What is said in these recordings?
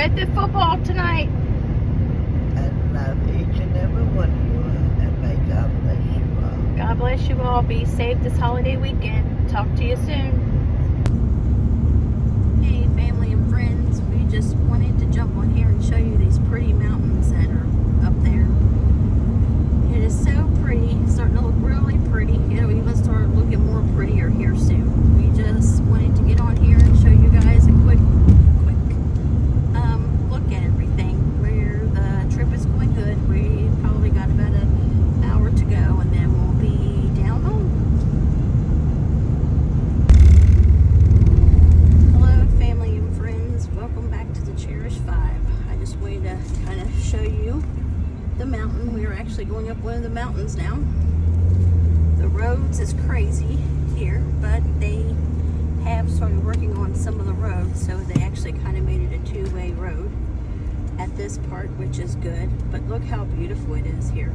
at the football tonight. And love each and every one of you. And may God bless you all. God bless you all. Be safe this holiday weekend. Talk to you soon. Hey, family and friends. We just wanted to jump on here and show you these pretty mountains that are up there. It is so pretty. It's starting to look really pretty. It'll even start looking more prettier here soon. We just wanted to get on here and show you guys a quick look at everything. Where the trip is going good. We probably got about an hour to go, and then we'll be down home. Hello, family and friends. Welcome back to the Cherish 5. I just wanted to kind of show you the mountain. We are actually going up one of the mountains now. The roads is crazy here, but they have started working on some of the roads, so they actually kind of made it a two-way road at this part, which is good. But look how beautiful it is here.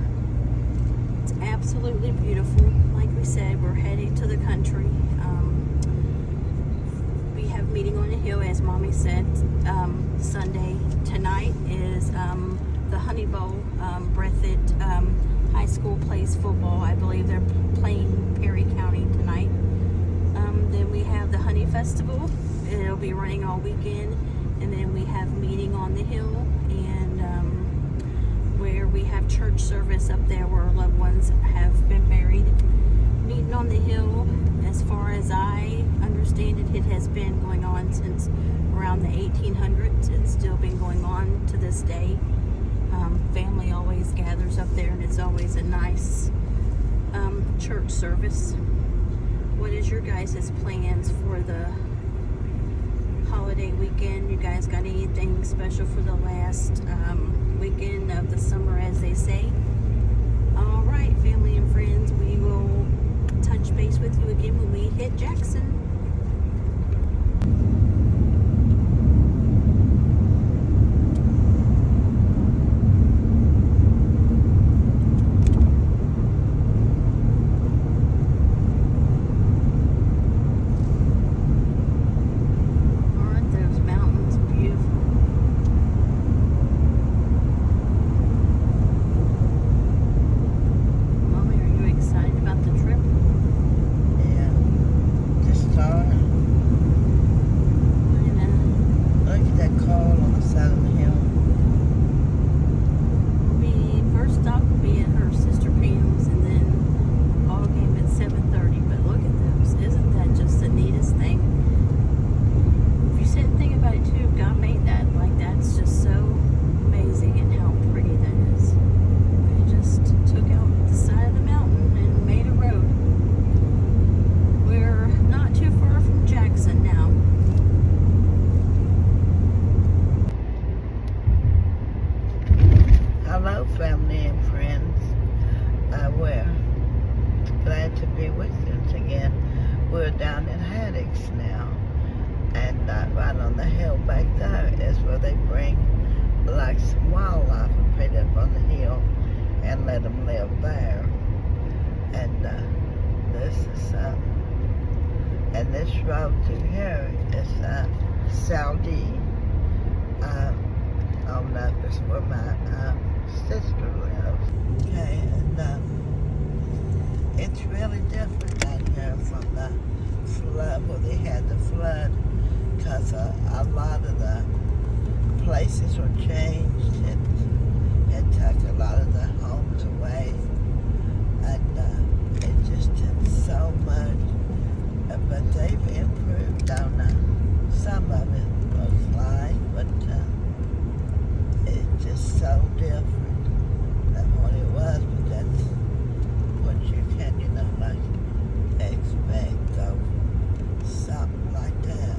It's absolutely beautiful. Like we said, we're heading to the country. We have a meeting on the hill, as Mommy said, Sunday. Tonight is the Honey Bowl. Breathitt High School plays football. I believe they're playing Perry County tonight. Then we have the Honey Festival. It'll be running all weekend. And then we have meeting on the hill, and where we have church service up there where loved ones have been buried. Meeting on the hill, as far as I understand it, it has been going on since around the 1800s. It's still been going on to this day. Family always gathers up there, and it's always a nice church service. What is your guys' plans for the holiday weekend? You guys got anything special for the last weekend of the summer, as they say? All right, family and friends, we will touch base with you again when we hit Jackson. Family and friends, we're glad to be with you again. We're down in Haddocks now, and right on the hill back there is where they bring like some wildlife and put it up on the hill and let them live there. And this is and this road through here is Saudi. I don't know if it's where my sister lives. Okay, and it's really different down here from the flood, where they had the flood, because a lot of the places were changed, and it took a lot of the homes away, and it just did so much. But they've improved on some of it, most like, but it's just so different than what it was. But that's what you can, like, expect of something like that.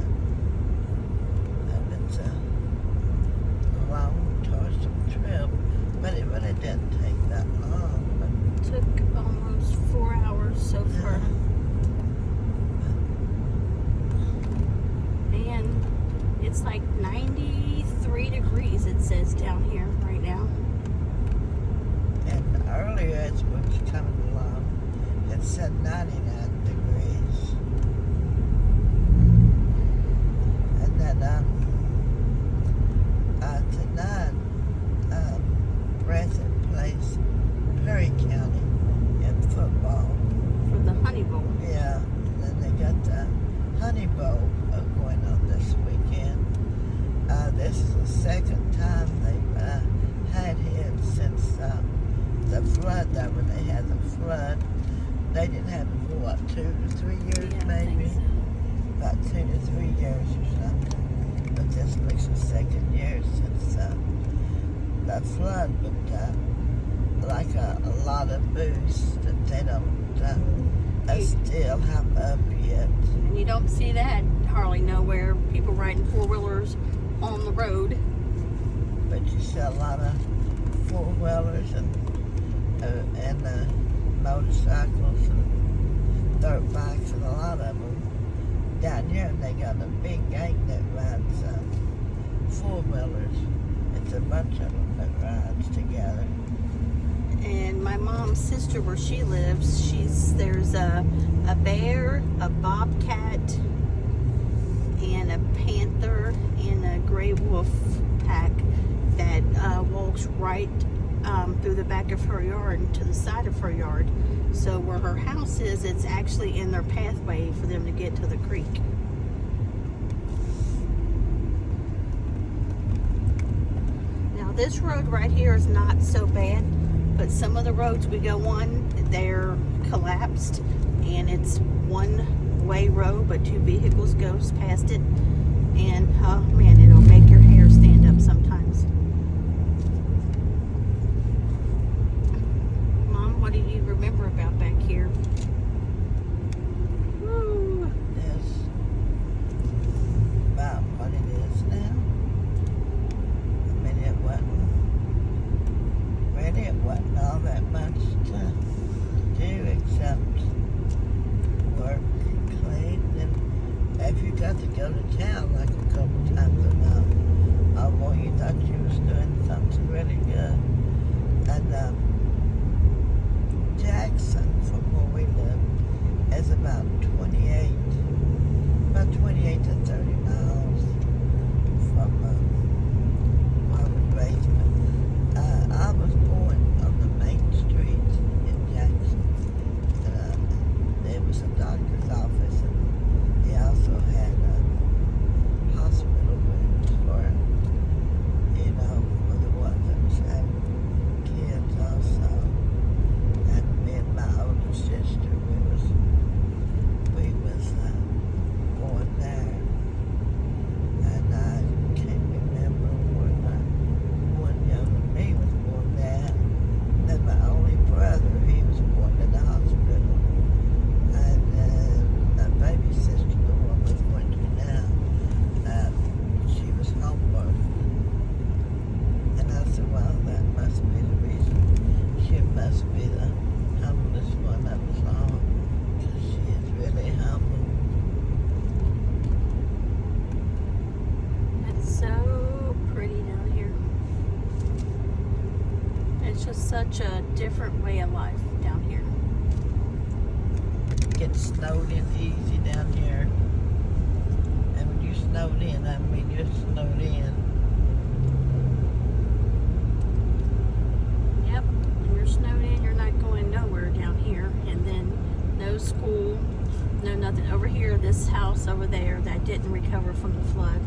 And it's a long, toilsome trip, but it really didn't take that long. But it took almost 4 hours so far. And it's like 93 degrees, it says down here right now. And earlier, as we was coming along, it said 99 degrees. And then second time they've had it since the flood. That when they had the flood, they didn't have it for what, 2 to 3 years, Yeah, I maybe. think so. About 2 to 3 years or something. But this makes the second year since the flood. But like a lot of booths that they don't still have up yet. And you don't see that hardly nowhere. People riding four-wheelers on the road. But you see a lot of four-wheelers and motorcycles and dirt bikes and a lot of them down here. And they got a big gang that rides four-wheelers. It's a bunch of them that rides together. And my mom's sister, where she lives, there's a bear, a bobcat, and a panther and a gray wolf pack that walks right through the back of her yard and to the side of her yard. So where her house is, it's actually in their pathway for them to get to the creek. Now this road right here is not so bad, but some of the roads we go on, they're collapsed, and it's one-way road, but two vehicles goes past it, and oh man, it'll make your hair stand up sometimes. Mom, what do you remember about back here? Woo. That's about what it is now. I mean, it wasn't all that much to do except work and clean. And if you got to go to town like a couple times a month, well, you thought you was doing something really good. And Jackson, from where we live, is about 28 to 30 miles from where we raised. I was born on the main street in Jackson. There was a doctor's office, and he also had hospital rooms for the ones that was having kids also. And me and my older sister, we was born there. And I can't remember when one younger me was born there. Then my only brother, he was born in the hospital. And my baby sister, the one we're going to now, she was home birth. And I said, well, that must be the reason. She must be the humblest one of us all, because she is really humble. It's so pretty down here. It's just such a different way of life down here. Get snowed in easy down here. And when you snowed in, I mean you're snowed in. Yep, when you're snowed in, you're not going nowhere down here. And then no school, no nothing. Over here, this house over there that didn't recover from the flood.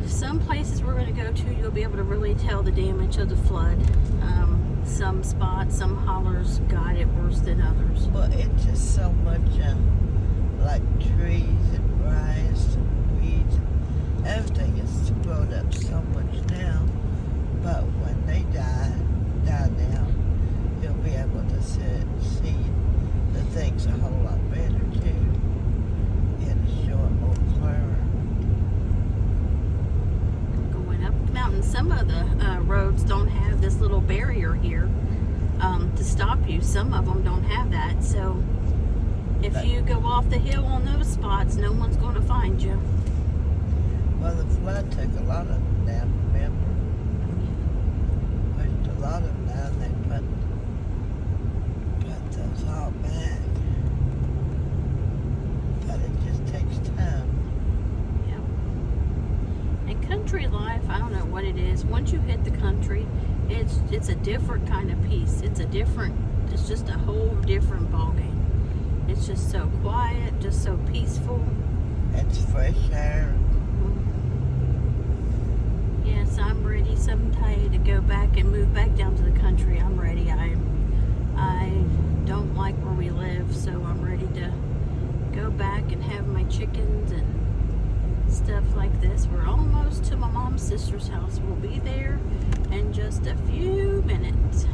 Some places we're going to go to, you'll be able to really tell the damage of the flood. Some spots, some hollers got it worse than others. Well, it's just so much like trees and grass and weeds. Everything is grown up so much now. But when they die now, you'll be able to see the things a whole lot better too. And show it more clearer. Going up the mountain, some of the roads don't have this little barrier here to stop you. Some of them don't have that. So if you go off the hill on those spots, no one's going to find you. Well, the flood took a lot of them down, remember? Pushed a lot of them down. They put those all back. But it just takes time. Yep. And country life, I don't know what it is. Once you hit the country, it's a different kind of peace. It's just a whole different ballgame. It's just so quiet, just so peaceful. It's fresh air. guys, I'm ready someday to go back and move back down to the country. I'm ready. I don't like where we live, so I'm ready to go back and have my chickens and stuff like this. We're almost to my mom's sister's house. We'll be there in just a few minutes.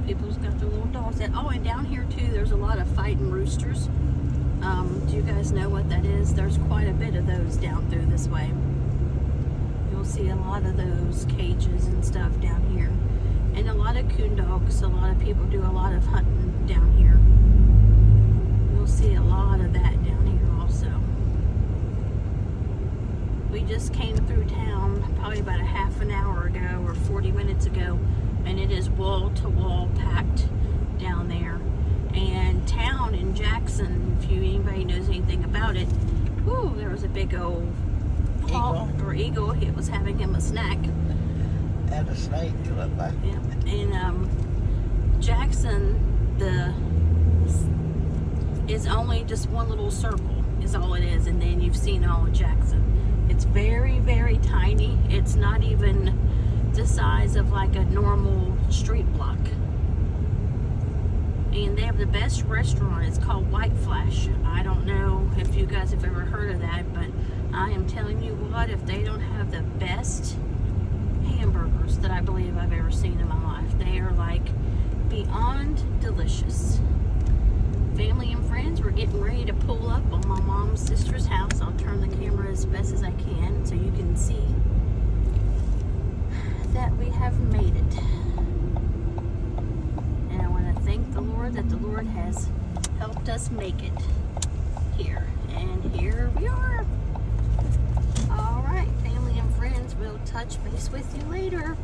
People's got their little dogs. Oh, and down here too, there's a lot of fighting roosters. Do you guys know what that is? There's quite a bit of those down through this way. You'll see a lot of those cages and stuff down here. And a lot of coon dogs. A lot of people do a lot of hunting down here. You'll see a lot of that down here also. We just came through town probably about a half an hour ago or 40 minutes ago, and it is wall to wall packed down there. And town in Jackson, if anybody knows anything about it, whoo, there was a big old hawk or eagle. It was having him a snack. And a snake, you look like. Yeah. And Jackson, is only just one little circle is all it is, and then you've seen all of Jackson. It's very, very tiny. It's not even the size of like a normal street block. And they have the best restaurant. It's called White Flash. I don't know if you guys have ever heard of that, but I am telling you what, if they don't have the best hamburgers that I believe I've ever seen in my life, they are like beyond delicious. Family and friends, we're getting ready to pull up on my mom's sister's house. I'll turn the camera as best as I can so you can see that we have made it. And I want to thank the Lord that the Lord has helped us make it here. And here we are. All right, family and friends, we'll touch base with you later.